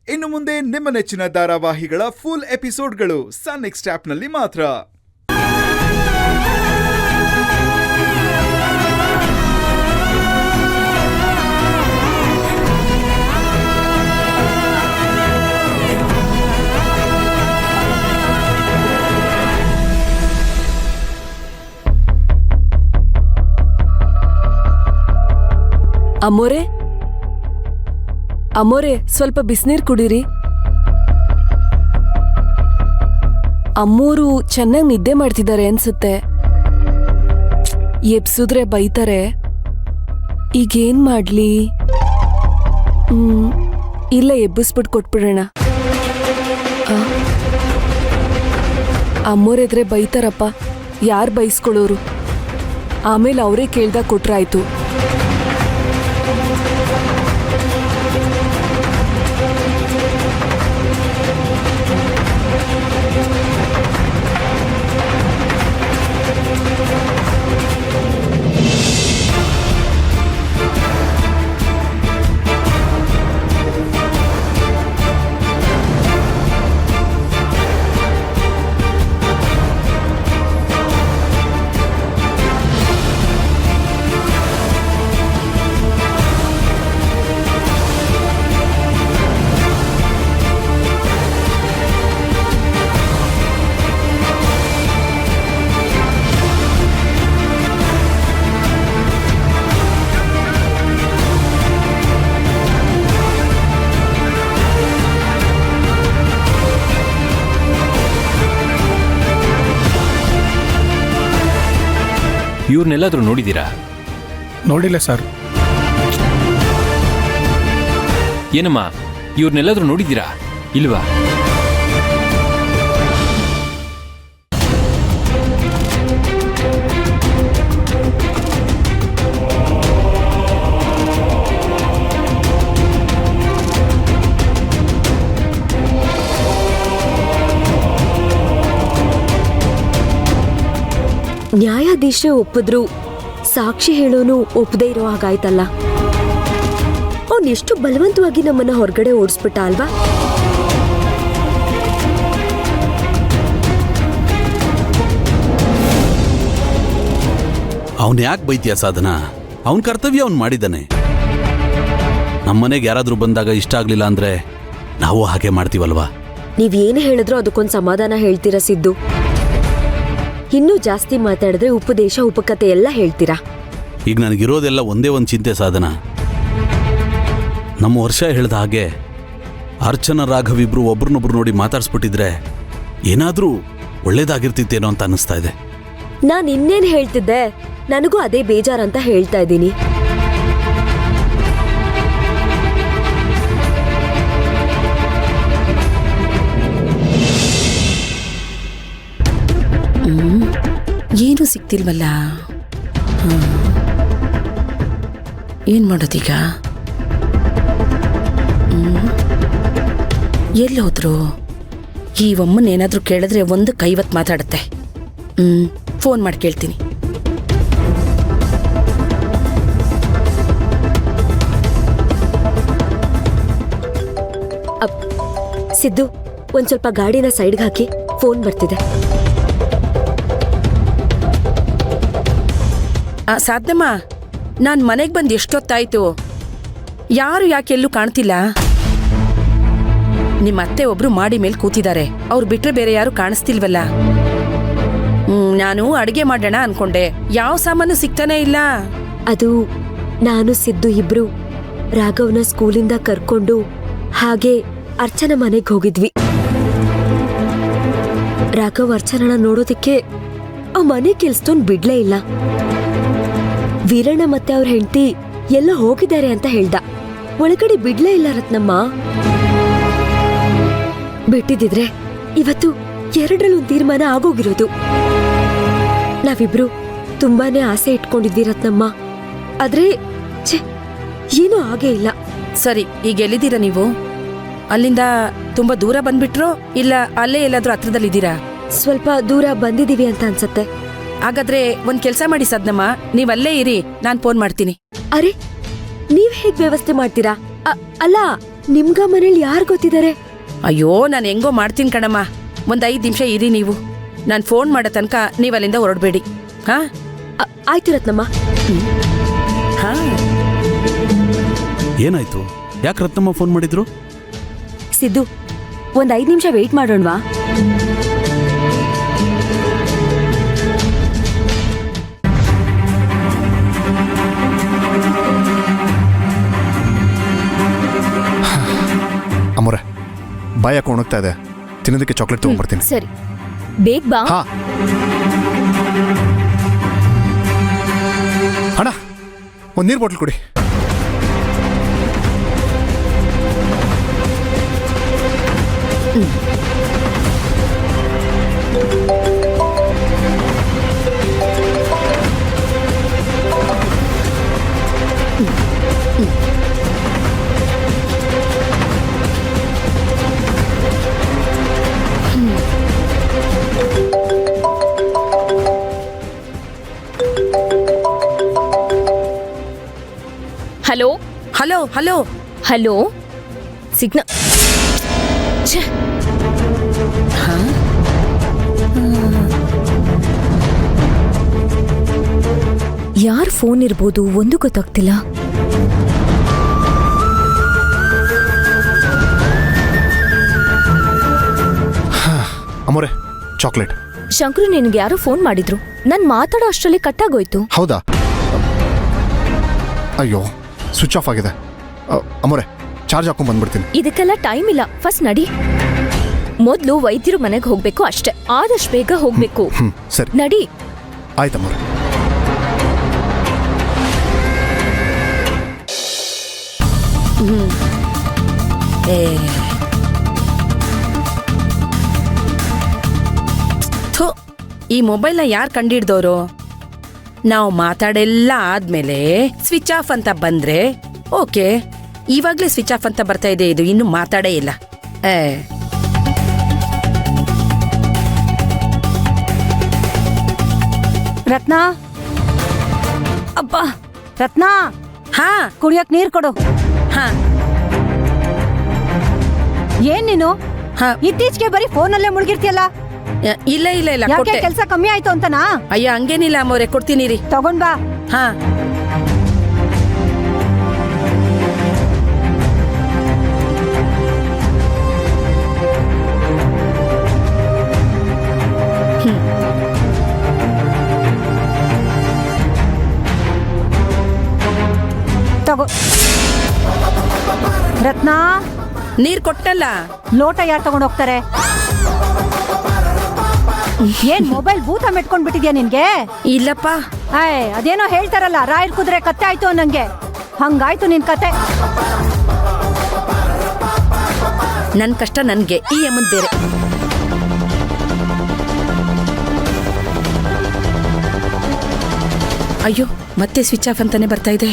ಇನ್ನು ಮುಂದೆ ನಿಮ್ಮ ನೆಚ್ಚಿನ ಧಾರಾವಾಹಿಗಳ ಫುಲ್ ಎಪಿಸೋಡ್ಗಳು ಸನ್ ನೆಕ್ಸ್ಟ್ ಆಪ್ನಲ್ಲಿ ಮಾತ್ರ. ಅಮ್ಮೋರೆ ಸ್ವಲ್ಪ ಬಿಸಿನೀರು ಕುಡೀರಿ. ಅಮ್ಮೋರು ಚೆನ್ನಾಗಿ ನಿದ್ದೆ ಮಾಡ್ತಿದ್ದಾರೆ ಅನ್ಸುತ್ತೆ. ಎಬ್ಸುದ್ರೆ ಬೈತಾರೆ. ಈಗೇನ್ ಮಾಡ್ಲಿ? ಇಲ್ಲ, ಎಬ್ಬಿಸ್ಬಿಟ್ಟು ಕೊಟ್ಬಿಡೋಣ. ಅಮ್ಮೋರೆದ್ರೆ ಬೈತಾರಪ್ಪ. ಯಾರು ಬೈಸ್ಕೊಳ್ಳೋರು? ಆಮೇಲೆ ಅವರೇ ಕೇಳ್ದಾಗ ಕೊಟ್ರಾಯ್ತು. ಇವ್ರನ್ನೆಲ್ಲಾದ್ರೂ ನೋಡಿದ್ದೀರಾ? ನೋಡಿಲ್ಲ ಸರ್. ಏನಮ್ಮ, ಇವ್ರನ್ನೆಲ್ಲಾದ್ರೂ ನೋಡಿದ್ದೀರಾ ಇಲ್ವಾ? ನ್ಯಾಯಾಧೀಶರೇ ಒಪ್ಪಿದ್ರು, ಸಾಕ್ಷಿ ಹೇಳೋನು ಒಪ್ಪದೇ ಇರೋ ಹಾಗಾಯ್ತಲ್ಲ. ಅವನೆಷ್ಟು ಬಲವಂತವಾಗಿ ನಮ್ಮನ್ನ ಹೊರಗಡೆ ಓಡಿಸ್ಬಿಟ್ಟ ಅಲ್ವಾ? ಅವನ್ ಯಾಕೆ ಬೈತೀಯ ಸಾಧನಾ? ಅವನ್ ಕರ್ತವ್ಯ ಅವನ್ ಮಾಡಿದ್ದಾನೆ. ನಮ್ಮನೆಗೆ ಯಾರಾದ್ರೂ ಬಂದಾಗ ಇಷ್ಟ ಆಗ್ಲಿಲ್ಲ ಅಂದ್ರೆ ನಾವು ಹಾಗೆ ಮಾಡ್ತೀವಲ್ವಾ? ನೀವೇನು ಹೇಳಿದ್ರೂ ಅದಕ್ಕೊಂದು ಸಮಾಧಾನ ಹೇಳ್ತೀರಾ ಸಿದ್ದು. ಇನ್ನೂ ಜಾಸ್ತಿ ಮಾತಾಡಿದ್ರೆ ಉಪದೇಶ ಉಪಕತೆ ಎಲ್ಲ ಹೇಳ್ತೀರಾ. ಈಗ ನನಗಿರೋದೆಲ್ಲ ಒಂದೇ ಒಂದು ಚಿಂತೆ ಸಾಧನ. ನಮ್ಮ ವರ್ಷ ಹೇಳ್ದ ಹಾಗೆ ಅರ್ಚನಾ ರಾಘವಿಬ್ರು ಒಬ್ರನ್ನೊಬ್ರು ನೋಡಿ ಮಾತಾಡ್ಸ್ಬಿಟ್ಟಿದ್ರೆ ಏನಾದ್ರೂ ಒಳ್ಳೇದಾಗಿರ್ತಿತ್ತೇನೋ ಅಂತ ಅನ್ನಿಸ್ತಾ ಇದೆ. ನಾನು ಇನ್ನೇನು ಹೇಳ್ತಿದ್ದೆ? ನನಗೂ ಅದೇ ಬೇಜಾರಂತ ಹೇಳ್ತಾ ಇದ್ದೀನಿ. ಏನೂ ಸಿಗ್ತಿಲ್ವಲ್ಲ. ಏನು ಮಾಡೋದೀಗ? ಎಲ್ಲೋದ್ರು? ಈ ಒಮ್ಮನೇನಾದ್ರೂ ಕೇಳಿದ್ರೆ 150 ಮಾತಾಡುತ್ತೆ. ಫೋನ್ ಮಾಡಿ ಕೇಳ್ತೀನಿ. ಸಿದ್ದು, ಒಂದ್ ಸ್ವಲ್ಪ ಗಾಡಿನ ಸೈಡ್ಗೆ ಹಾಕಿ, ಫೋನ್ ಬರ್ತಿದೆ. ಸಾಧನಮ್ಮ, ನಾನು ಮನೆಗೆ ಬಂದು ಎಷ್ಟೊತ್ತಾಯ್ತು, ಯಾರು ಯಾಕೆಲ್ಲೂ ಕಾಣ್ತಿಲ್ಲ. ನಿಮ್ಮ ಅತ್ತೆ ಒಬ್ರು ಮಾಡಿ ಮೇಲೆ ಕೂತಿದ್ದಾರೆ. ಅವ್ರು ಬಿಟ್ರೆ ಬೇರೆ ಯಾರು ಕಾಣಿಸ್ತಿಲ್ವಲ್ಲ. ನಾನು ಅಡಿಗೆ ಮಾಡೋಣ ಅನ್ಕೊಂಡೆ, ಯಾವ ಸಾಮಾನು ಸಿಗ್ತಾನೆ ಇಲ್ಲ. ಅದು ನಾನು ಸಿದ್ದು ಇಬ್ರು ರಾಘವ್ನ ಸ್ಕೂಲಿಂದ ಕರ್ಕೊಂಡು ಹಾಗೆ ಅರ್ಚನಾ ಮನೆಗೆ ಹೋಗಿದ್ವಿ. ರಾಘವ್ ಅರ್ಚನನ ನೋಡೋದಿಕ್ಕೆ ಆ ಮನೆ ಕೆಲ್ಸದೋನ್ ಬಿಡ್ಲೇ ಇಲ್ಲ. ವೀರಣ್ಣ ಮತ್ತೆ ಅವ್ರ ಹೆಂಡತಿ ಎಲ್ಲ ಹೋಗಿದ್ದಾರೆ ಅಂತ ಹೇಳ್ದ. ಒಳಗಡೆ ಬಿಡ್ಲೇ ಇಲ್ಲ ರತ್ನಮ್ಮ. ಬಿಟ್ಟಿದ್ರೆ ಇವತ್ತು 2ರಲ್ಲೊಂದು ತೀರ್ಮಾನ ಆಗೋಗಿರೋದು. ನಾವಿಬ್ರು ತುಂಬಾನೇ ಆಸೆ ಇಟ್ಕೊಂಡಿದ್ವಿ ರತ್ನಮ್ಮ. ಆದ್ರೆ ಏನೂ ಆಗೇ ಇಲ್ಲ. ಸರಿ, ಈಗ ಎಲ್ಲಿದ್ದೀರಾ ನೀವು? ಅಲ್ಲಿಂದ ತುಂಬಾ ದೂರ ಬಂದ್ಬಿಟ್ರೋ ಇಲ್ಲ ಅಲ್ಲೇ ಎಲ್ಲಾದ್ರೂ ಹತ್ರದಲ್ಲಿದ್ದೀರಾ? ಸ್ವಲ್ಪ ದೂರ ಬಂದಿದೀವಿ ಅಂತ ಅನ್ಸತ್ತೆ. ಹಾಗಾದ್ರೆ ಒಂದ್ ಕೆಲ್ಸ ಮಾಡಿ ಸಾಧನಮ್ಮ, ನೀವಲ್ಲೇ ಇರಿ, ನಾನ್ ಫೋನ್ ಮಾಡ್ತೀನಿ. ಅರೆ, ನೀವ್ ಹೇಗ್ ವ್ಯವಸ್ಥೆ ಮಾಡ್ತೀರಾ? ಅಲ್ಲ, ನಿಮ್ಗ ಮನೇಲಿ ಯಾರು ಗೊತ್ತಿದ್ದಾರೆ? ಅಯ್ಯೋ ನಾನು ಹೆಂಗೋ ಮಾಡ್ತೀನಿ ಕಣಮ್ಮ. ಒಂದು 5 ನಿಮಿಷ ಇರಿ ನೀವು. ನಾನು ಫೋನ್ ಮಾಡೋ ತನಕ ನೀವು ಅಲ್ಲಿಂದ ಹೊರಡಬೇಡಿ. ಹಾ ಆಯ್ತು ರತ್ನಮ್ಮ. ಹಾ ಏನಾಯ್ತು? ಯಾಕೆ ರತ್ನಮ್ಮ ಫೋನ್ ಮಾಡಿದ್ರು? ಸಿದ್ದು, ಒಂದ್ 5 ನಿಮಿಷ ವೆಯ್ಟ್ ಮಾಡೋಣವಾ? ಅಮ್ಮೋರೆ, ಬಾಯ್ ಯಾಕೆ ಒಣಗ್ತಾ ಇದೆ? ತಿನ್ನೋದಕ್ಕೆ ಚಾಕ್ಲೇಟ್ ತಗೊಂಡ್ಬರ್ತೀನಿ. ಸರಿ, ಬೇಗ ಬಾ. ಹಾ ಅಣ್ಣ, ಒಂದು ನೀರು ಬಾಟ್ಲ್ ಕೊಡಿ. ಹಲೋ ಹಲೋ ಹಲೋ ಹಲೋ, ಸಿಗ್ನ ಯಾರ್ ಫೋನ್ ಇರ್ಬೋದು, ಒಂದು ಗೊತ್ತಾಗ್ತಿಲ್ಲ. ಅಮ್ಮೋರೆ, ಚಾಕ್ಲೇಟ್. ಶಂಕರು, ನಿನ್ಗೆ ಯಾರೋ ಫೋನ್ ಮಾಡಿದ್ರು. ನಾನ್ ಮಾತಾಡೋ ಅಷ್ಟರಲ್ಲಿ ಕಟ್ಟಾಗೋಯ್ತು. ಹೌದಾ? ಅಯ್ಯೋ, ಸ್ವಿಚ್ ಆಫ್ ಆಗಿದೆ. ಅಮ್ಮೋರೆ, ಚಾರ್ಜ್ ಹಾಕೊಂಡ್ ಬಂದ್ಬಿಡ್ತೀನಿ. ಇದಕ್ಕೆಲ್ಲ ಟೈಮ್ ಇಲ್ಲ, ಫಸ್ಟ್ ನಡಿ. ಮೊದ್ಲು ವೈದ್ಯರು ಮನೆಗೆ ಹೋಗ್ಬೇಕು ಅಷ್ಟೇ, ಆದಷ್ಟು ಬೇಗ ಹೋಗ್ಬೇಕು. ಸರಿ, ನಡಿ. ಆಯ್ತಮ್ಮೋರೆ. ಥು, ಈ ಮೊಬೈಲ್ನ ಯಾರು ಕಂಡಿಡ್ದವರು? ನಾವು ಮಾತಾಡೆಲ್ಲ ಆದ್ಮೇಲೆ ಸ್ವಿಚ್ ಆಫ್ ಅಂತ ಬಂದ್ರೆ ಓಕೆ, ಇವಾಗ್ಲೇ ಸ್ವಿಚ್ ಆಫ್ ಅಂತ ಬರ್ತಾ ಇದೆ. ಇದು ಇನ್ನು ಮಾತಾಡೇ ಇಲ್ಲ. ರತ್ನಾ, ಅಪ್ಪ ರತ್ನಾ, ಹಾ ಕುಡಿಯಕ್ ನೀರ್ ಕೊಡು. ಹಾ ಏನ್ ನೀನು ಹಾ. ಇತ್ತೀಚೆಗೆ ಬರೀ ಫೋನಲ್ಲೇ ಮುಳುಗಿರ್ತಿಯಲ್ಲ? ಇಲ್ಲ ಇಲ್ಲ ಇಲ್ಲ, ಯಾಕೆ, ಕೊಟ್ಟೆ. ಕೆಲ್ಸ ಕಮ್ಮಿ ಆಯ್ತು ಅಂತನಾ? ಅಯ್ಯ ಹಂಗೇನಿಲ್ಲ ಅಮ್ಮವ್ರೆ, ಕೊಡ್ತೀನಿ ರೀ. ತಗೊಂಡ್ ಬಾ. ಹಾ ತಗೋ. ರತ್ನಾ, ನೀರ್ ಕೊಟ್ಟಲ್ಲ. ಲೋಟ ಯಾರು ತಗೊಂಡ್ ಹೋಗ್ತಾರೆ? ಏನ್ ಮೊಬೈಲ್ ಭೂತ ಮೆಟ್ಕೊಂಡ್ ಬಿಟ್ಟಿದ್ಯಾ ನಿನ್ಗೆ? ಇಲ್ಲಪ್ಪ. ಅದೇನೋ ಹೇಳ್ತಾರಲ್ಲ, ರಾಯರ್ ಕುದುರೆ ಕತ್ತೆ ಆಯ್ತು ಅನ್ನಂಗೆ. ಹಂಗಾಯ್ತು ನಿನ್ ಕತೆ. ನನ್ ಕಷ್ಟ ನನ್ಗೆ, ಈ ಅಮ್ಮನ್ ಬೇರೆ. ಅಯ್ಯೋ, ಮತ್ತೆ ಸ್ವಿಚ್ ಆಫ್ ಅಂತಾನೆ ಬರ್ತಾ ಇದೆ.